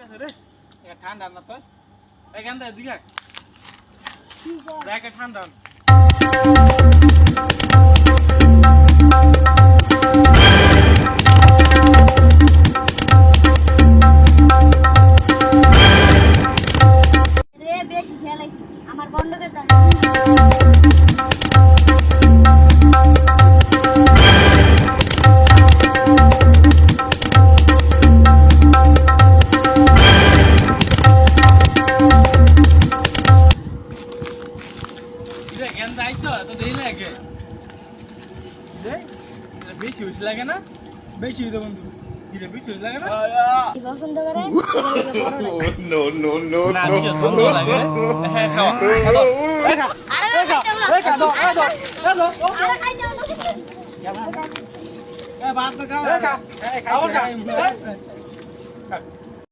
আছে রে ঠান্ডা না তো এখান থেকে দিকে দেখ ঠান্ডা রে বেশি খেলাইছি আমার বন্ধকের দাম কেন যাইছো তো দেই লাগে বেশি হইছে লাগে না বেশি হইতো বন্ধু কিরে বেশি হইছে লাগে না কি পছন্দ করে No, no, no, না আমি no. পছন্দ লাগে হ্যাঁ খাও খাও এই খা এই খা দাও দাও আরে খাই যাও এ ভাত খাও এই খা খাও খা